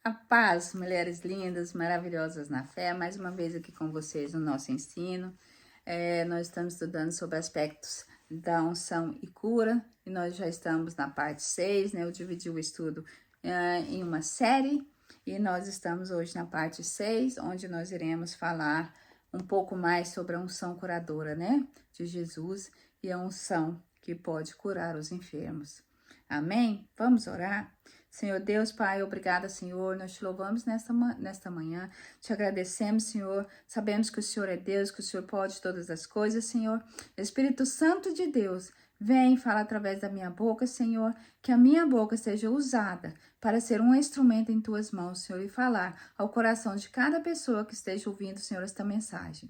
A paz, mulheres lindas, maravilhosas na fé, mais uma vez aqui com vocês no nosso ensino. Nós estamos estudando sobre aspectos da unção e cura, e nós já estamos na parte 6, né? Eu dividi o estudo em uma série, e nós estamos hoje na parte 6, onde nós iremos falar um pouco mais sobre a unção curadora, né? De Jesus e a unção que pode curar os enfermos. Amém? Vamos orar? Senhor Deus, Pai, obrigada, Senhor, nós te louvamos nesta manhã, te agradecemos, Senhor, sabemos que o Senhor é Deus, que o Senhor pode todas as coisas, Senhor. Espírito Santo de Deus, vem falar através da minha boca, Senhor, que a minha boca seja usada para ser um instrumento em tuas mãos, Senhor, e falar ao coração de cada pessoa que esteja ouvindo, Senhor, esta mensagem.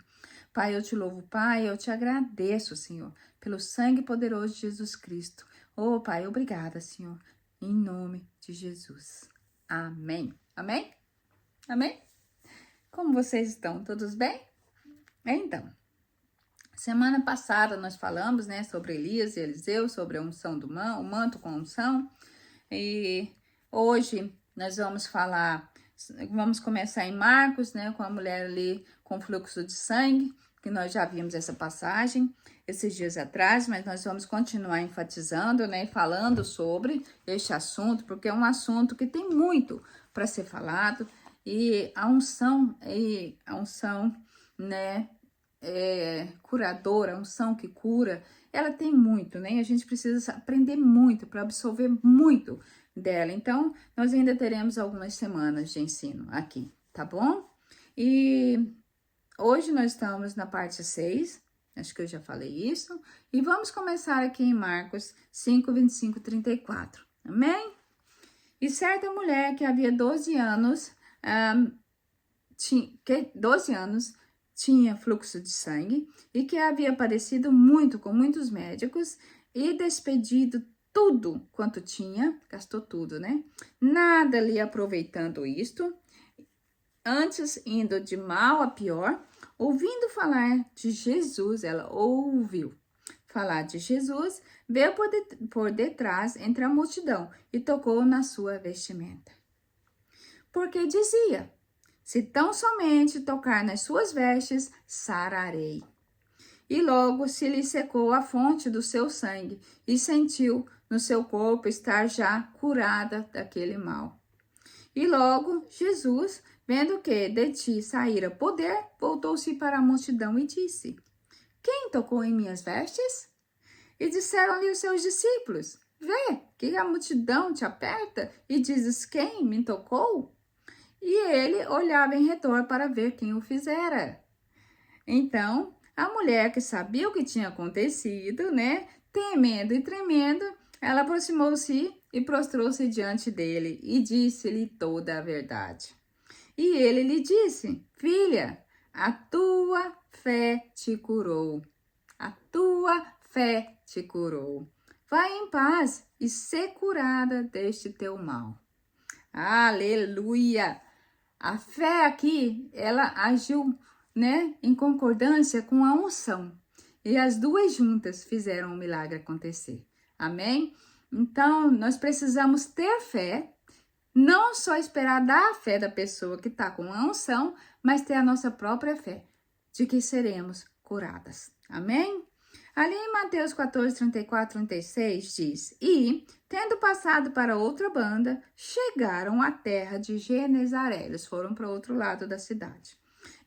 Pai, eu te louvo, Pai, eu te agradeço, Senhor, pelo sangue poderoso de Jesus Cristo. Oh, Pai, obrigada, Senhor, em nome de Jesus. Amém. Amém? Amém? Como vocês estão? Todos bem? Então, semana passada nós falamos, né, sobre Elias e Eliseu, sobre a unção do o manto com a unção. E hoje nós vamos começar em Marcos, né, com a mulher ali com fluxo de sangue, que nós já vimos essa passagem esses dias atrás, mas nós vamos continuar enfatizando, né, falando sobre este assunto, porque é um assunto que tem muito para ser falado, e a unção, né, curadora, a unção que cura, ela tem muito, né, a gente precisa aprender muito para absorver muito dela. Então, nós ainda teremos algumas semanas de ensino aqui, tá bom? E hoje nós estamos na parte 6, acho que eu já falei isso, e vamos começar aqui em Marcos 5, 25 e 34, amém? E certa mulher que havia 12 anos, tinha fluxo de sangue e que havia padecido muito com muitos médicos e despedido tudo quanto tinha, gastou tudo, né? Nada lhe aproveitando isto, antes indo de mal a pior, ouvindo falar de Jesus, ela ouviu falar de Jesus, veio por detrás entre a multidão e tocou na sua vestimenta. Porque dizia: se tão somente tocar nas suas vestes, sararei. E logo se lhe secou a fonte do seu sangue e sentiu no seu corpo estar já curada daquele mal. E logo Jesus, vendo que de ti saíra poder, voltou-se para a multidão e disse: quem tocou em minhas vestes? E disseram-lhe os seus discípulos: vê que a multidão te aperta e dizes: quem me tocou? E ele olhava em redor para ver quem o fizera. Então, a mulher que sabia o que tinha acontecido, né, temendo e tremendo, ela aproximou-se e prostrou-se diante dele e disse-lhe toda a verdade. E ele lhe disse: filha, a tua fé te curou. A tua fé te curou. Vai em paz e ser curada deste teu mal. Aleluia! A fé aqui, ela agiu, né, em concordância com a unção. E as duas juntas fizeram o milagre acontecer. Amém? Então, nós precisamos ter fé, não só esperar da fé da pessoa que está com a unção, mas ter a nossa própria fé de que seremos curadas. Amém? Ali em Mateus 14, 34, 36 diz: e, tendo passado para outra banda, chegaram à terra de Genezaré. Eles foram para o outro lado da cidade.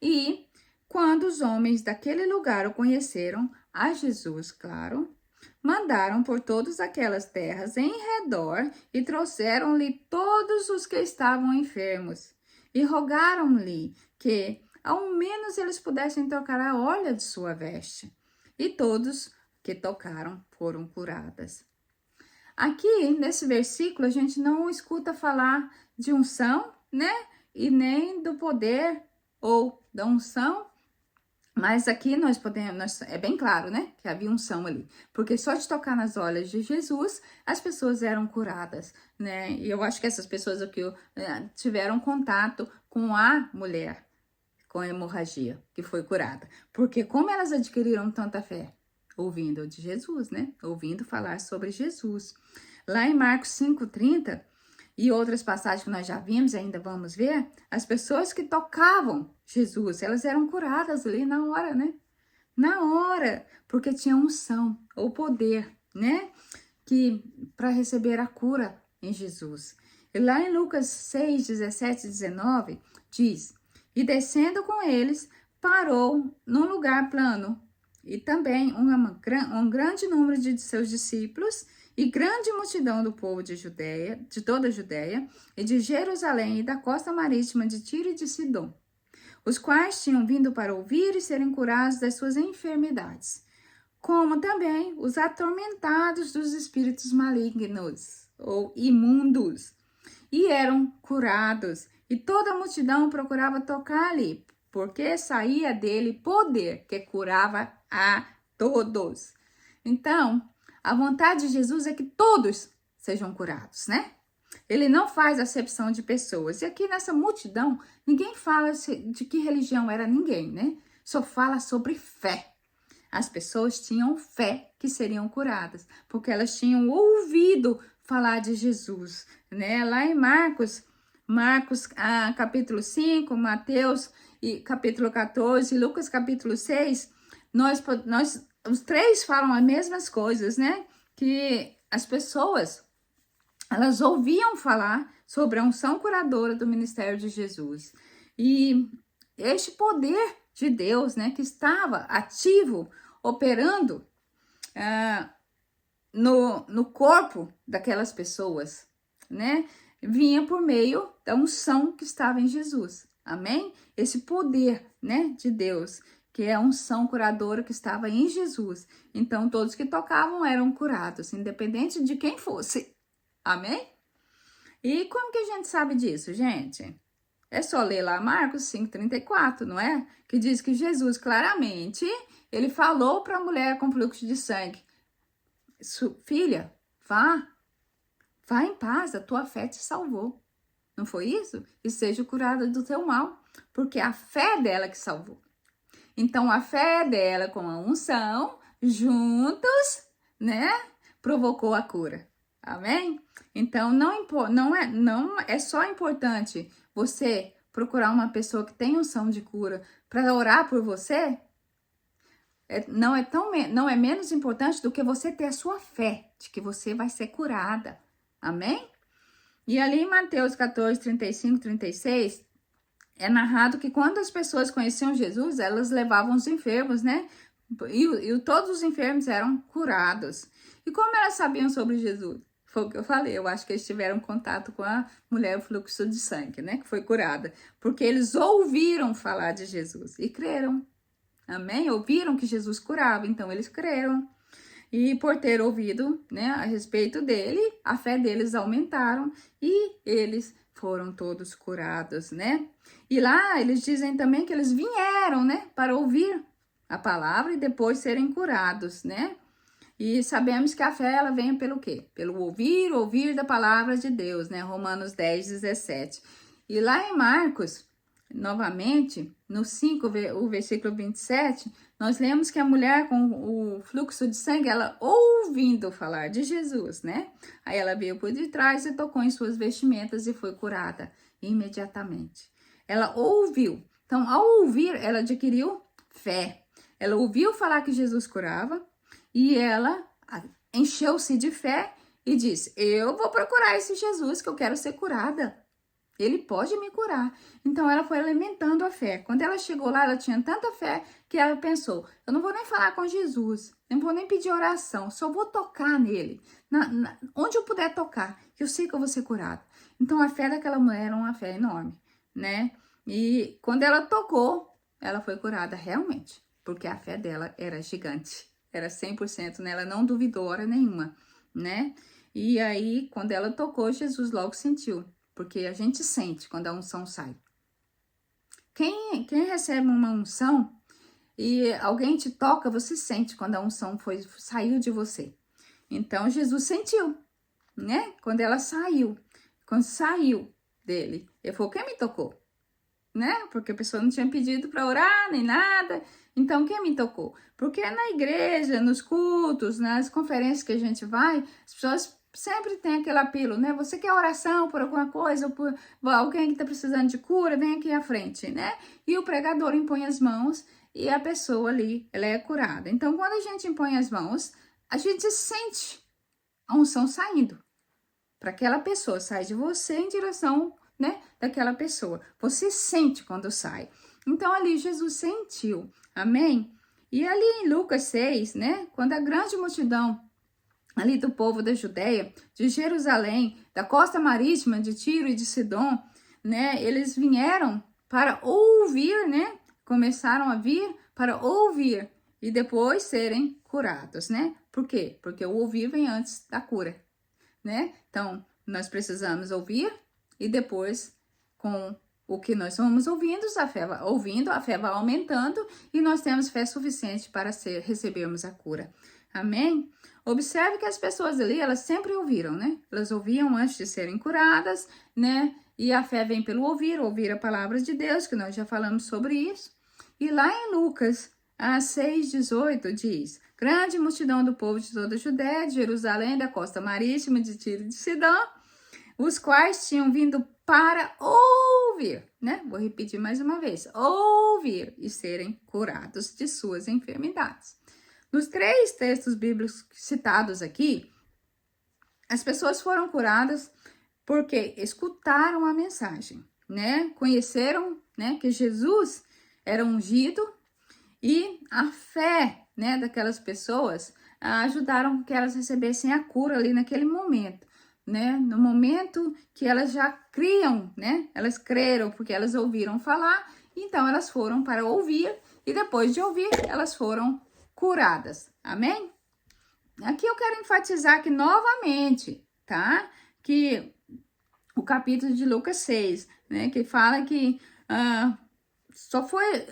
E, quando os homens daquele lugar o conheceram, a Jesus, claro, mandaram por todas aquelas terras em redor e trouxeram-lhe todos os que estavam enfermos e rogaram-lhe que, ao menos, eles pudessem tocar a orla de sua veste. E todos que tocaram foram curadas. Aqui, nesse versículo, a gente não escuta falar de unção, né? E nem do poder ou da unção. Mas aqui é bem claro, né? Que havia unção ali. Porque só de tocar nas orlas de Jesus, as pessoas eram curadas, né? E eu acho que essas pessoas aqui tiveram contato com a mulher com hemorragia, que foi curada. Porque como elas adquiriram tanta fé? Ouvindo de Jesus, né? Ouvindo falar sobre Jesus. Lá em Marcos 5:30, e outras passagens que nós já vimos e ainda vamos ver, as pessoas que tocavam Jesus, elas eram curadas ali na hora, né? Na hora, porque tinha unção, ou poder, né? Que para receber a cura em Jesus. E lá em Lucas 6, 17 e 19, diz: E descendo com eles, parou num lugar plano, e também um grande número de seus discípulos, e grande multidão do povo de Judeia, de toda a Judeia, e de Jerusalém, e da costa marítima de Tiro e de Sidom, os quais tinham vindo para ouvir e serem curados das suas enfermidades, como também os atormentados dos espíritos malignos ou imundos, e eram curados. E toda a multidão procurava tocar-lhe, porque saía dele poder que curava a todos. Então, a vontade de Jesus é que todos sejam curados, né? Ele não faz acepção de pessoas. E aqui nessa multidão, ninguém fala de que religião era ninguém, né? Só fala sobre fé. As pessoas tinham fé que seriam curadas, porque elas tinham ouvido falar de Jesus, né? Lá em Marcos capítulo 5, Mateus capítulo 14, Lucas capítulo 6, os três falam as mesmas coisas, né? Que as pessoas, elas ouviam falar sobre a unção curadora do ministério de Jesus. E este poder de Deus, né, que estava ativo, operando no corpo daquelas pessoas, né, vinha por meio da unção que estava em Jesus. Amém? Esse poder, né, de Deus, que é a unção curadora que estava em Jesus. Então, todos que tocavam eram curados, independente de quem fosse. Amém? E como que a gente sabe disso, gente? É só ler lá Marcos 5,34, não é? Que diz que Jesus, claramente, ele falou para a mulher com fluxo de sangue: Filha, vá em paz, a tua fé te salvou. Não foi isso? E seja curada do teu mal, porque a fé dela que salvou. Então, a fé dela com a unção, juntos, né, provocou a cura. Amém? Então, não é só importante você procurar uma pessoa que tem unção de cura para orar por você. Não é menos importante do que você ter a sua fé de que você vai ser curada. Amém? E ali em Mateus 14, 35, 36, é narrado que quando as pessoas conheciam Jesus, elas levavam os enfermos, né? E todos os enfermos eram curados. E como elas sabiam sobre Jesus? Foi o que eu falei, eu acho que eles tiveram contato com a mulher fluxo de sangue, né? Que foi curada. Porque eles ouviram falar de Jesus e creram. Amém? Ouviram que Jesus curava, então eles creram. E por ter ouvido, né, a respeito dele, a fé deles aumentaram e eles foram todos curados, né? E lá eles dizem também que eles vieram, né, para ouvir a palavra e depois serem curados, né? E sabemos que a fé, ela vem pelo quê? Pelo ouvir da palavra de Deus, né? Romanos 10, 17. E lá em Marcos, novamente, no 5, o versículo 27, nós lemos que a mulher com o fluxo de sangue, ela ouvindo falar de Jesus, né? Aí ela veio por detrás e tocou em suas vestimentas e foi curada imediatamente. Ela ouviu. Então, ao ouvir, ela adquiriu fé. Ela ouviu falar que Jesus curava e ela encheu-se de fé e disse: eu vou procurar esse Jesus que eu quero ser curada. Ele pode me curar. Então, ela foi alimentando a fé. Quando ela chegou lá, ela tinha tanta fé que ela pensou: eu não vou nem falar com Jesus, não vou nem pedir oração, só vou tocar nele. Onde eu puder tocar, que eu sei que eu vou ser curada. Então, a fé daquela mulher era uma fé enorme, né? E quando ela tocou, ela foi curada realmente, porque a fé dela era gigante. Era 100%, né? Ela não duvidou hora nenhuma, né? E aí, quando ela tocou, Jesus logo sentiu. Porque a gente sente quando a unção sai. Quem recebe uma unção e alguém te toca, você sente quando a unção saiu de você. Então, Jesus sentiu, né? Quando ela saiu. Quando saiu dele. Ele falou: quem me tocou? Né? Porque a pessoa não tinha pedido para orar, nem nada. Então, quem me tocou? Porque na igreja, nos cultos, nas conferências que a gente vai, as pessoas sempre tem aquele apelo, né? Você quer oração por alguma coisa, ou por alguém que está precisando de cura, vem aqui à frente, né? E o pregador impõe as mãos e a pessoa ali, ela é curada. Então, quando a gente impõe as mãos, a gente sente a unção saindo para aquela pessoa, sai de você em direção, né, daquela pessoa. Você sente quando sai. Então, ali Jesus sentiu, amém? E ali em Lucas 6, né, quando a grande multidão ali do povo da Judéia, de Jerusalém, da costa marítima de Tiro e de Sidom, né, eles vieram para ouvir, né, começaram a vir para ouvir e depois serem curados, né? Por quê? Porque o ouvir vem antes da cura, né? Então, nós precisamos ouvir e depois, com o que nós vamos ouvindo, a fé vai aumentando e nós temos fé suficiente para recebermos a cura. Amém? Observe que as pessoas ali, elas sempre ouviram, né? Elas ouviam antes de serem curadas, né? E a fé vem pelo ouvir a palavra de Deus, que nós já falamos sobre isso. E lá em Lucas 6,18 diz: grande multidão do povo de toda a Judéia, de Jerusalém, da costa marítima, de Tiro e de Sidom, os quais tinham vindo para ouvir, né? Vou repetir mais uma vez: ouvir e serem curados de suas enfermidades. Nos 3 textos bíblicos citados aqui, as pessoas foram curadas porque escutaram a mensagem, né? Conheceram, né, que Jesus era ungido e a fé, né, daquelas pessoas ajudaram que elas recebessem a cura ali naquele momento, né? No momento que elas já criam, né? Elas creram porque elas ouviram falar, então elas foram para ouvir e depois de ouvir, elas foram curadas. Amém? Aqui eu quero enfatizar aqui novamente, tá? Que o capítulo de Lucas 6, né? Que fala que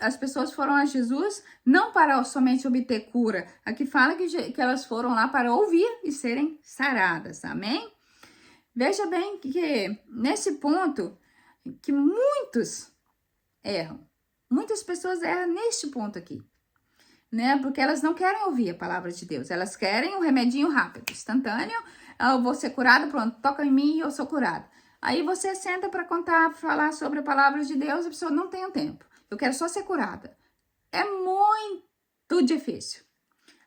as pessoas foram a Jesus não para somente obter cura. Aqui fala que elas foram lá para ouvir e serem saradas. Amém? Veja bem que nesse ponto que muitos erram. Muitas pessoas erram neste ponto aqui, né? Porque elas não querem ouvir a palavra de Deus. Elas querem um remedinho rápido, instantâneo. Eu vou ser curada, pronto, toca em mim e eu sou curada. Aí você senta para falar sobre a palavra de Deus, a pessoa não tem o tempo. Eu quero só ser curada. É muito difícil.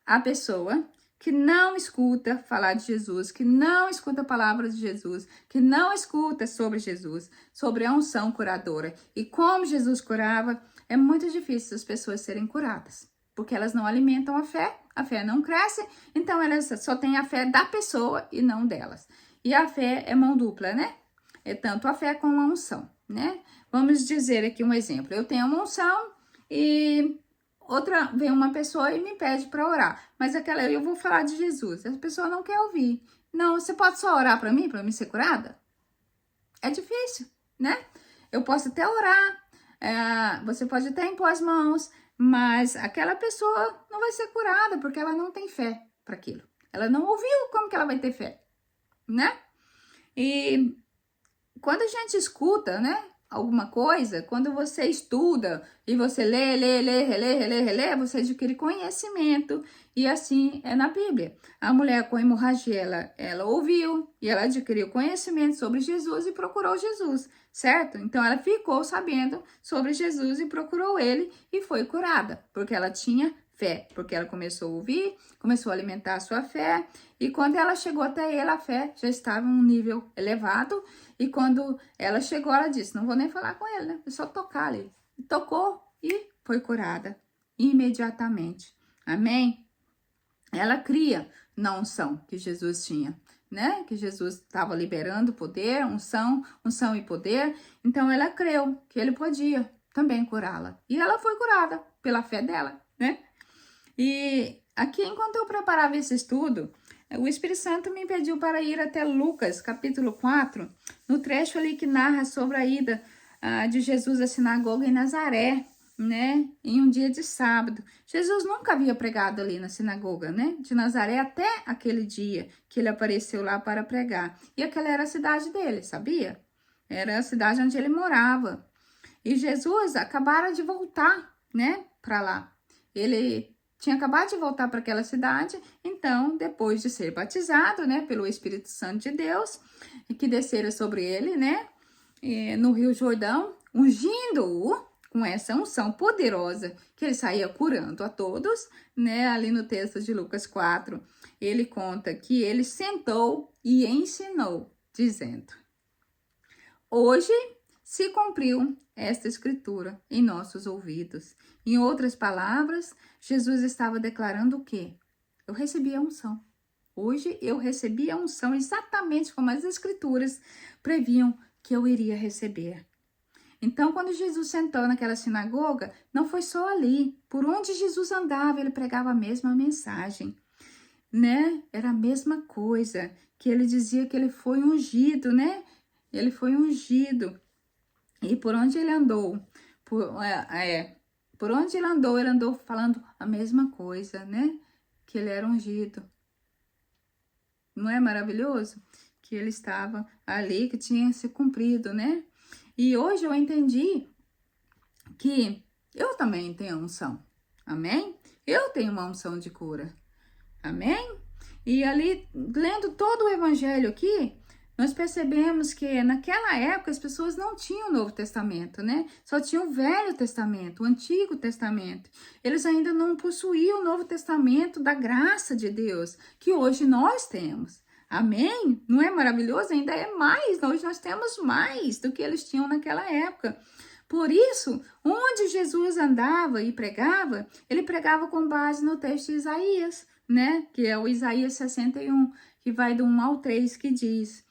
A pessoa que não escuta falar de Jesus, que não escuta a palavra de Jesus, que não escuta sobre Jesus, sobre a unção curadora e como Jesus curava, é muito difícil as pessoas serem curadas. Porque elas não alimentam a fé não cresce, então elas só têm a fé da pessoa e não delas. E a fé é mão dupla, né? É tanto a fé como a unção, né? Vamos dizer aqui um exemplo. Eu tenho uma unção e vem uma pessoa e me pede para orar. Mas eu vou falar de Jesus. A pessoa não quer ouvir. Não, você pode só orar para mim ser curada? É difícil, né? Eu posso até orar, você pode até impor as mãos, mas aquela pessoa não vai ser curada porque ela não tem fé para aquilo. Ela não ouviu, como que ela vai ter fé, né? E quando a gente escuta, né, alguma coisa, quando você estuda e você relê, você adquire conhecimento. E assim é na Bíblia. A mulher com hemorragia, ela ouviu e ela adquiriu conhecimento sobre Jesus e procurou Jesus, certo? Então ela ficou sabendo sobre Jesus e procurou ele e foi curada, porque ela tinha fé, porque ela começou a ouvir, começou a alimentar a sua fé, e quando ela chegou até ele, a fé já estava em um nível elevado, e quando ela chegou, ela disse, não vou nem falar com ele, né? É só tocar ali. Tocou e foi curada imediatamente. Amém? Ela cria na unção que Jesus tinha, né? Que Jesus estava liberando poder, unção e poder. Então, ela creu que ele podia também curá-la. E ela foi curada pela fé dela, né? E aqui, enquanto eu preparava esse estudo, o Espírito Santo me pediu para ir até Lucas, capítulo 4, no trecho ali que narra sobre a ida de Jesus à sinagoga em Nazaré, né, em um dia de sábado. Jesus nunca havia pregado ali na sinagoga, né, de Nazaré até aquele dia que ele apareceu lá para pregar. E aquela era a cidade dele, sabia? Era a cidade onde ele morava. E Jesus acabara de voltar, né, para lá. Ele tinha acabado de voltar para aquela cidade, então, depois de ser batizado, né, pelo Espírito Santo de Deus, que descera sobre ele, né, no Rio Jordão, ungindo-o com essa unção poderosa, que ele saía curando a todos, né, ali no texto de Lucas 4, ele conta que ele sentou e ensinou, dizendo: hoje se cumpriu esta escritura em nossos ouvidos. Em outras palavras, Jesus estava declarando o quê? Eu recebi a unção. Hoje eu recebi a unção exatamente como as escrituras previam que eu iria receber. Então, quando Jesus sentou naquela sinagoga, não foi só ali. Por onde Jesus andava, ele pregava a mesma mensagem, né? Era a mesma coisa, que ele dizia que ele foi ungido, né? Ele foi ungido. E por onde ele andou, por onde ele andou falando a mesma coisa, né? Que ele era ungido. Não é maravilhoso? Que ele estava ali, que tinha se cumprido, né? E hoje eu entendi que eu também tenho unção. Amém? Eu tenho uma unção de cura. Amém? E ali, lendo todo o evangelho aqui, nós percebemos que naquela época as pessoas não tinham o Novo Testamento, né? Só tinham o Velho Testamento, o Antigo Testamento. Eles ainda não possuíam o Novo Testamento da graça de Deus, que hoje nós temos. Amém? Não é maravilhoso? Ainda é mais. Hoje nós temos mais do que eles tinham naquela época. Por isso, onde Jesus andava e pregava, ele pregava com base no texto de Isaías, né? Que é o Isaías 61, que vai do 1 ao 3, que diz: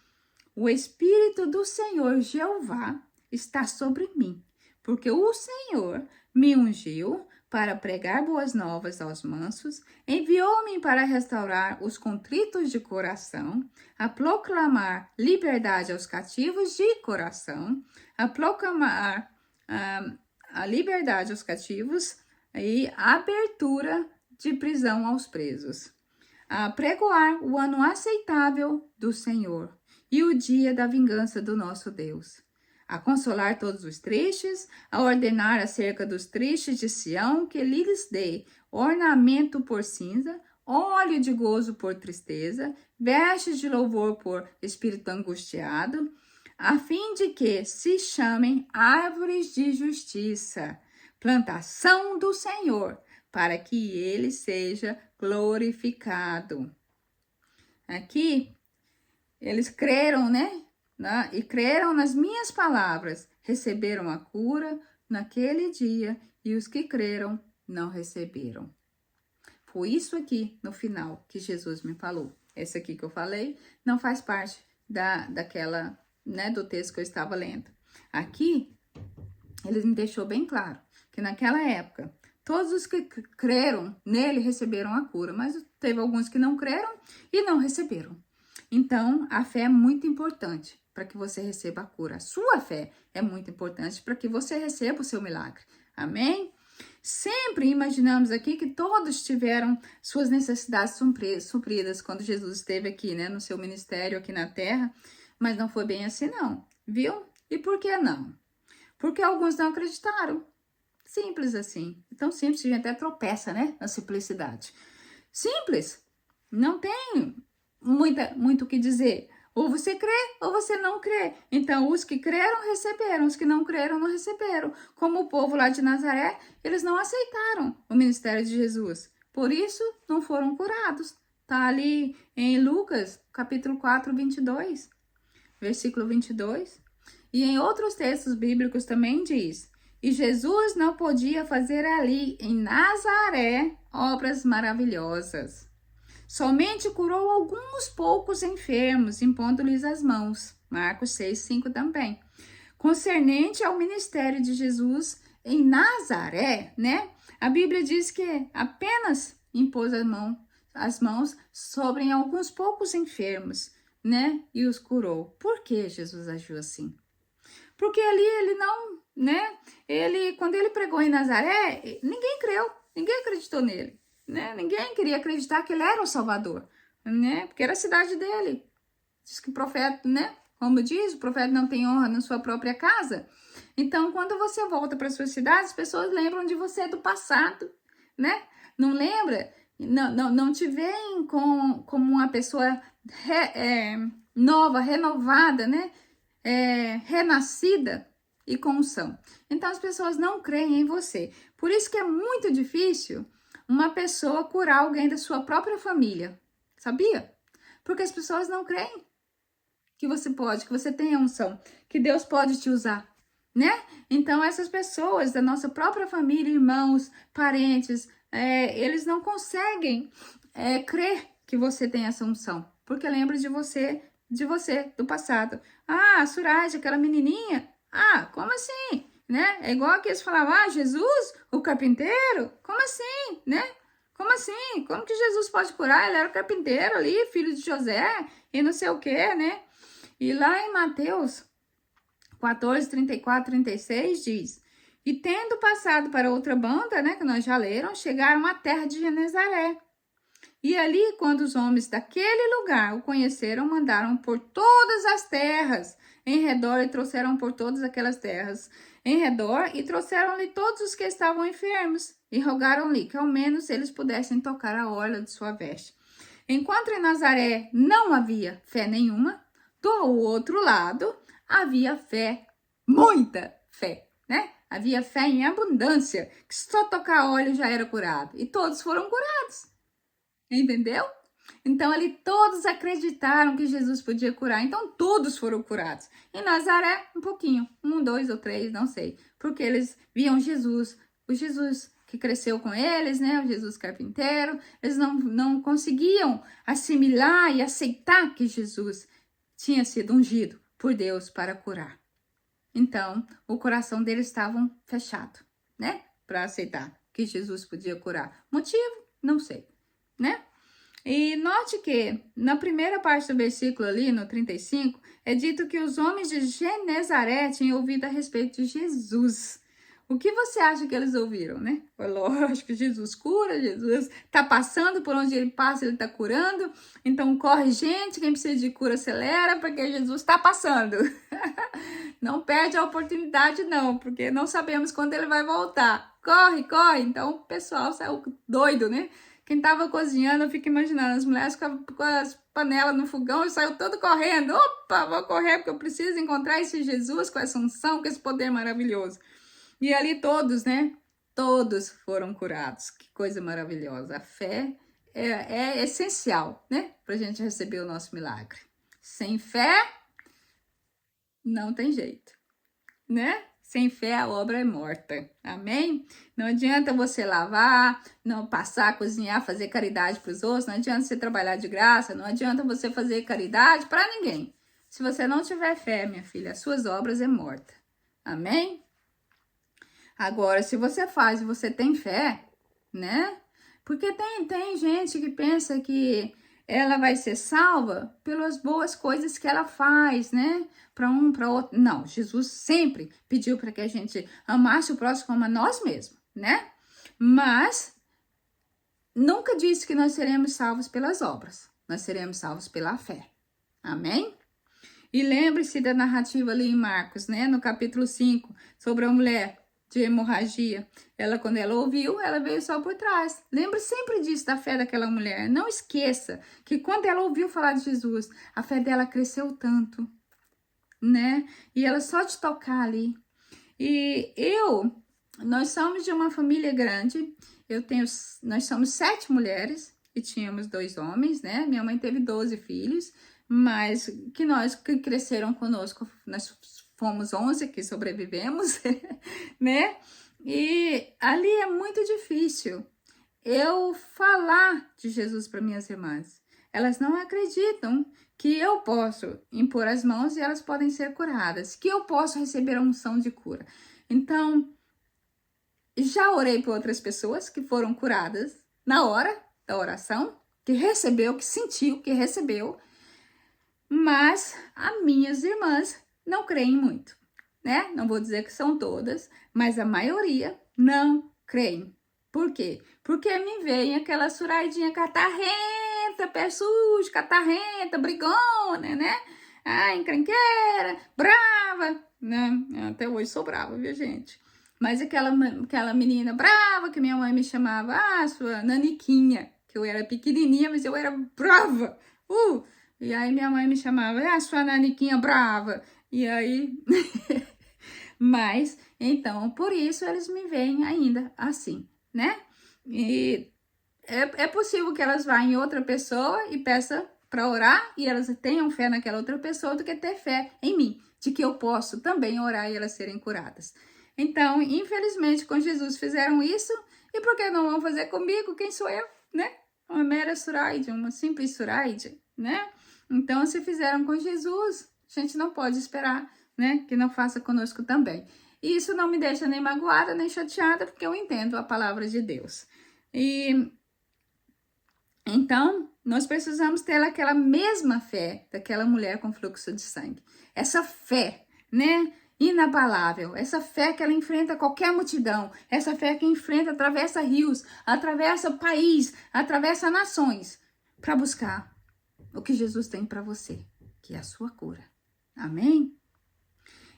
o Espírito do Senhor Jeová está sobre mim, porque o Senhor me ungiu para pregar boas novas aos mansos, enviou-me para restaurar os contritos de coração, a proclamar liberdade aos cativos de coração, a proclamar a liberdade aos cativos e a abertura de prisão aos presos, a pregoar o ano aceitável do Senhor e o dia da vingança do nosso Deus, a consolar todos os tristes, a ordenar acerca dos tristes de Sião que lhes dê ornamento por cinza, óleo de gozo por tristeza, vestes de louvor por espírito angustiado, a fim de que se chamem árvores de justiça, plantação do Senhor, para que ele seja glorificado. Aqui, eles creram, né? E creram nas minhas palavras, receberam a cura naquele dia, e os que creram não receberam. Foi isso aqui no final que Jesus me falou. Esse aqui que eu falei não faz parte daquela, né, do texto que eu estava lendo. Aqui, ele me deixou bem claro que naquela época, todos os que creram nele receberam a cura, mas teve alguns que não creram e não receberam. Então, a fé é muito importante para que você receba a cura. A sua fé é muito importante para que você receba o seu milagre. Amém? Sempre imaginamos aqui que todos tiveram suas necessidades supridas quando Jesus esteve aqui, né, no seu ministério aqui na terra, mas não foi bem assim não, viu? E por que não? Porque alguns não acreditaram. Simples assim. Então, simples, a gente até tropeça, né, na simplicidade. Simples. Não tem muito o que dizer. Ou você crê ou você não crê. Então, os que creram, receberam. Os que não creram, não receberam. Como o povo lá de Nazaré, eles não aceitaram o ministério de Jesus. Por isso, não foram curados. Tá ali em Lucas, capítulo 4, 22. Versículo 22. E em outros textos bíblicos também diz: e Jesus não podia fazer ali, em Nazaré, obras maravilhosas. Somente curou alguns poucos enfermos, impondo-lhes as mãos. Marcos 6, 5 também. Concernente ao ministério de Jesus em Nazaré, né? A Bíblia diz que apenas impôs as mãos sobre alguns poucos enfermos, né? E os curou. Por que Jesus agiu assim? Porque ali ele não, né? Quando ele pregou em Nazaré, ninguém creu, ninguém acreditou nele. Né? Ninguém queria acreditar que ele era o Salvador, né? Porque era a cidade dele. Diz que o profeta, né? Como diz, o profeta não tem honra na sua própria casa. Então, quando você volta para sua cidade, as pessoas lembram de você do passado, né? Não lembra? Não te veem como uma pessoa nova, renovada, né? Renascida e com unção. Então as pessoas não creem em você. Por isso que é muito difícil uma pessoa curar alguém da sua própria família. Sabia? Porque as pessoas não creem que você pode, que você tem a unção, que Deus pode te usar, né? Então essas pessoas da nossa própria família, irmãos, parentes, eles não conseguem crer que você tem essa unção, porque lembra de você, do passado. Ah, a Suraj, aquela menininha, como assim? Né? É igual que eles falavam, Jesus, o carpinteiro? Como assim, né? Como assim? Como que Jesus pode curar? Ele era o carpinteiro ali, filho de José, e não sei o que, né? E lá em Mateus 14, 34, 36 diz: E tendo passado para outra banda, né, que nós já leram, chegaram à terra de Genezaré. E ali, quando os homens daquele lugar o conheceram, mandaram por todas as terras em redor e trouxeram por todas aquelas terras em redor e trouxeram-lhe todos os que estavam enfermos e rogaram-lhe que ao menos eles pudessem tocar a orla de sua veste. Enquanto em Nazaré não havia fé nenhuma, do outro lado havia fé, muita fé, né? Havia fé em abundância, que só tocar óleo já era curado. E todos foram curados. Entendeu? Então ali todos acreditaram que Jesus podia curar. Então todos foram curados. Em Nazaré, um pouquinho. 1, 2 ou 3, não sei. Porque eles viam Jesus. O Jesus que cresceu com eles, né? O Jesus carpinteiro. Eles não conseguiam assimilar e aceitar que Jesus tinha sido ungido por Deus para curar. Então, o coração deles estava fechado, né? Para aceitar que Jesus podia curar. Motivo? Não sei, né? E note que na primeira parte do versículo ali, no 35, é dito que os homens de Genezaré tinham ouvido a respeito de Jesus. O que você acha que eles ouviram, né? Foi lógico, Jesus cura, Jesus tá passando por onde ele passa, ele tá curando. Então corre, gente, quem precisa de cura acelera, porque Jesus tá passando. Não perde a oportunidade não, porque não sabemos quando ele vai voltar. Corre, corre. Então o pessoal saiu doido, né? Quem tava cozinhando, eu fico imaginando, as mulheres com as panelas no fogão e saiu tudo correndo. Opa, vou correr porque eu preciso encontrar esse Jesus com essa unção, com esse poder maravilhoso. E ali todos, né? Todos foram curados. Que coisa maravilhosa. A fé é essencial, né? Pra gente receber o nosso milagre. Sem fé, não tem jeito, né? Sem fé a obra é morta, amém? Não adianta você lavar, não passar, cozinhar, fazer caridade para os outros, não adianta você trabalhar de graça, não adianta você fazer caridade para ninguém. Se você não tiver fé, minha filha, as suas obras é morta, amém? Agora, se você faz e você tem fé, né? Porque tem gente que pensa que ela vai ser salva pelas boas coisas que ela faz, né? Para um, para outro. Não, Jesus sempre pediu para que a gente amasse o próximo como a nós mesmos, né? Mas nunca disse que nós seremos salvos pelas obras. Nós seremos salvos pela fé. Amém? E lembre-se da narrativa ali em Marcos, né? No capítulo 5, sobre a mulher de hemorragia. Ela, quando ela ouviu, ela veio só por trás. Lembre sempre disso, da fé daquela mulher. Não esqueça que quando ela ouviu falar de Jesus, a fé dela cresceu tanto, né? E ela só de tocar ali. E nós somos de uma família grande. Nós somos 7 mulheres e tínhamos 2 homens, né? Minha mãe teve 12 filhos, mas que cresceram conosco, nós fomos 11 que sobrevivemos, né? E ali é muito difícil eu falar de Jesus para minhas irmãs. Elas não acreditam que eu posso impor as mãos e elas podem ser curadas, que eu posso receber a unção de cura. Então, já orei por outras pessoas que foram curadas na hora da oração, que recebeu, que sentiu, que recebeu, mas as minhas irmãs não creem muito, né? Não vou dizer que são todas, mas a maioria não creem. Por quê? Porque me vem aquela suraidinha catarrenta, pé sujo, catarrenta, brigona, né? Encrenqueira, brava, né? Até hoje sou brava, viu, gente? Mas aquela menina brava que minha mãe me chamava, sua naniquinha, que eu era pequenininha, mas eu era brava. E aí minha mãe me chamava, sua naniquinha brava. E aí, mas, então, por isso eles me veem ainda assim, né? E é possível que elas vá em outra pessoa e peça para orar e elas tenham fé naquela outra pessoa do que ter fé em mim, de que eu posso também orar e elas serem curadas. Então, infelizmente, com Jesus fizeram isso, e por que não vão fazer comigo? Quem sou eu, né? Uma mera suraide, uma simples suraide, né? Então, se fizeram com Jesus, a gente não pode esperar, né? Que não faça conosco também. E isso não me deixa nem magoada, nem chateada, porque eu entendo a palavra de Deus. E então, nós precisamos ter aquela mesma fé daquela mulher com fluxo de sangue. Essa fé, né? Inabalável. Essa fé que ela enfrenta qualquer multidão. Essa fé que enfrenta, atravessa rios, atravessa país, atravessa nações, para buscar o que Jesus tem para você, que é a sua cura. Amém?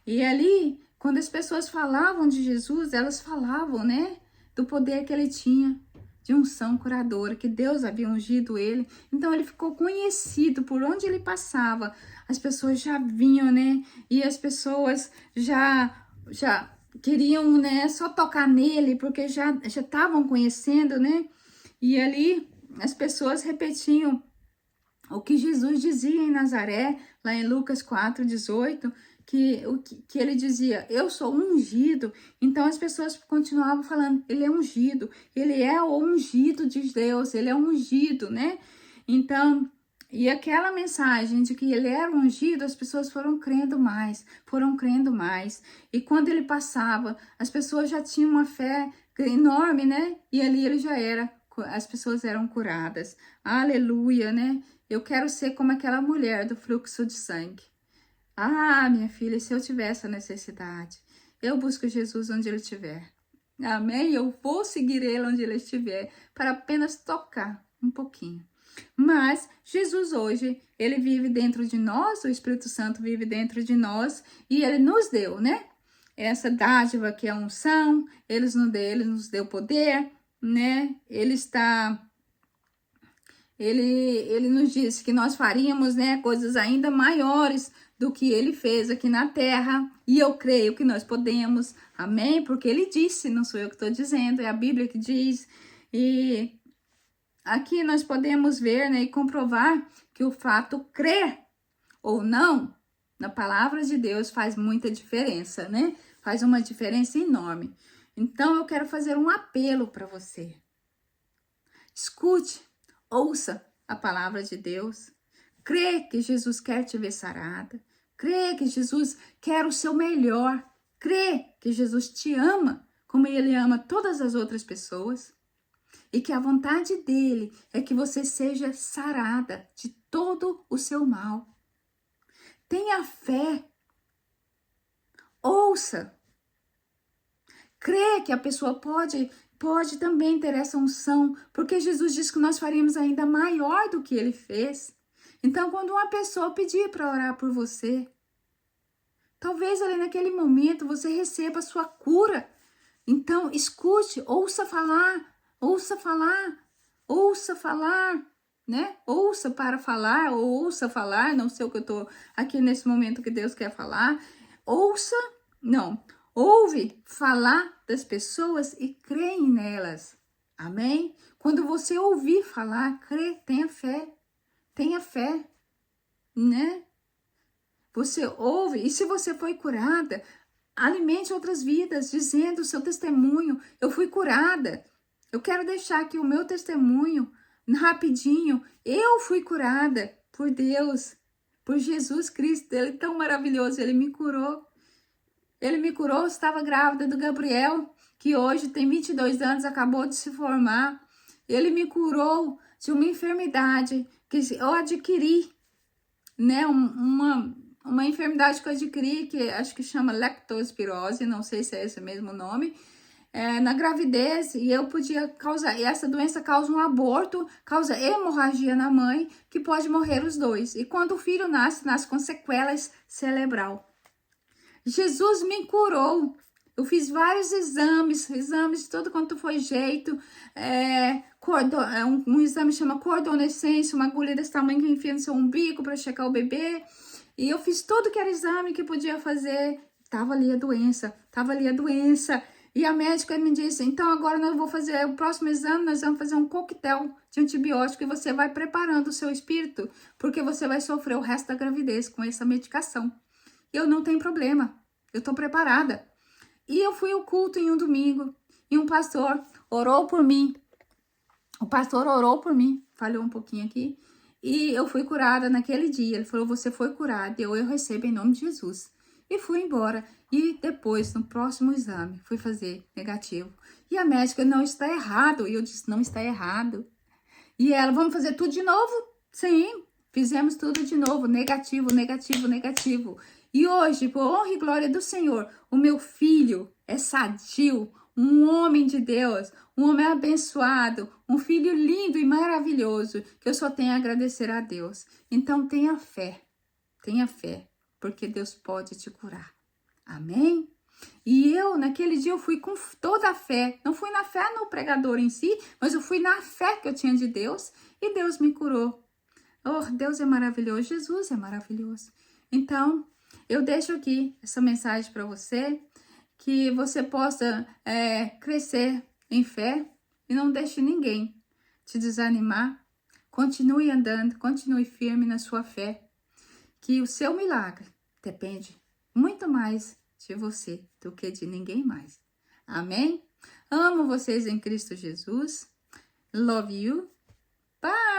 E ali, quando as pessoas falavam de Jesus, elas falavam, né? Do poder que ele tinha, de unção curadora, que Deus havia ungido ele. Então, ele ficou conhecido por onde ele passava. As pessoas já vinham, né? E as pessoas já queriam, né? Só tocar nele, porque já estavam conhecendo, né? E ali, as pessoas repetiam o que Jesus dizia em Nazaré, lá em Lucas 4:18, que ele dizia, eu sou ungido. Então as pessoas continuavam falando, ele é ungido, ele é o ungido de Deus, ele é ungido, né? Então, e aquela mensagem de que ele era ungido, as pessoas foram crendo mais. E quando ele passava, as pessoas já tinham uma fé enorme, né? E ali ele já era, as pessoas eram curadas. Aleluia, né? Eu quero ser como aquela mulher do fluxo de sangue. Minha filha, se eu tiver essa necessidade, eu busco Jesus onde ele estiver. Amém? Eu vou seguir ele onde ele estiver, para apenas tocar um pouquinho. Mas Jesus hoje, ele vive dentro de nós, o Espírito Santo vive dentro de nós, e ele nos deu, né? Essa dádiva que é a unção, ele nos deu poder, né? Ele nos disse que nós faríamos, né, coisas ainda maiores do que ele fez aqui na terra, e eu creio que nós podemos, amém? Porque ele disse, não sou eu que estou dizendo, é a Bíblia que diz, e aqui nós podemos ver, né, e comprovar que o fato crer ou não na palavra de Deus faz muita diferença, né? Faz uma diferença enorme. Então eu quero fazer um apelo para você. Escute, ouça a palavra de Deus. Crê que Jesus quer te ver sarada. Crê que Jesus quer o seu melhor. Crê que Jesus te ama como ele ama todas as outras pessoas. E que a vontade dele é que você seja sarada de todo o seu mal. Tenha fé. Ouça. Crê que a pessoa pode também ter essa unção, porque Jesus disse que nós faríamos ainda maior do que ele fez. Então, quando uma pessoa pedir para orar por você, talvez ali naquele momento você receba a sua cura. Então, escute, ouça falar, né? Ouça para falar, ou ouça falar, não sei o que eu tô aqui nesse momento que Deus quer falar. Ouve falar das pessoas e creia nelas. Amém? Quando você ouvir falar, crê, tenha fé, né? Você ouve, e se você foi curada, alimente outras vidas, dizendo o seu testemunho, eu fui curada. Eu quero deixar aqui o meu testemunho, rapidinho, eu fui curada por Deus, por Jesus Cristo, ele é tão maravilhoso, ele me curou. Ele me curou, estava grávida do Gabriel, que hoje tem 22 anos, acabou de se formar. Ele me curou de uma enfermidade que eu adquiri, né? Uma enfermidade que eu adquiri, que acho que chama leptospirose, não sei se é esse mesmo nome, na gravidez, e eu podia causar, e essa doença causa um aborto, causa hemorragia na mãe, que pode morrer os dois. E quando o filho nasce com sequelas cerebral. Jesus me curou. Eu fiz vários exames de todo quanto foi jeito. Um exame chama cordonescência, uma agulha desse tamanho que enfia no seu umbigo para checar o bebê. E eu fiz tudo que era exame que podia fazer. Tava ali a doença. E a médica me disse, então agora nós vamos fazer o próximo exame, nós vamos fazer um coquetel de antibiótico e você vai preparando o seu espírito, porque você vai sofrer o resto da gravidez com essa medicação. Eu não tenho problema, eu tô preparada. E eu fui ao culto em um domingo, e um pastor orou por mim. O pastor orou por mim, falhou um pouquinho aqui, e eu fui curada naquele dia. Ele falou, você foi curada, eu recebo em nome de Jesus. E fui embora. E depois, no próximo exame, fui fazer negativo. E a médica, não está errado. E eu disse, não está errado. E ela, vamos fazer tudo de novo? Sim, fizemos tudo de novo. Negativo. E hoje, por honra e glória do Senhor, o meu filho é sadio, um homem de Deus, um homem abençoado, um filho lindo e maravilhoso, que eu só tenho a agradecer a Deus. Então, tenha fé, porque Deus pode te curar. Amém? E eu, naquele dia, eu fui com toda a fé. Não fui na fé no pregador em si, mas eu fui na fé que eu tinha de Deus. E Deus me curou. Oh, Deus é maravilhoso. Jesus é maravilhoso. Então, eu deixo aqui essa mensagem para você. Que você possa crescer em fé. E não deixe ninguém te desanimar. Continue andando, continue firme na sua fé. Que o seu milagre depende muito mais de você do que de ninguém mais. Amém? Amo vocês em Cristo Jesus. Love you. Bye!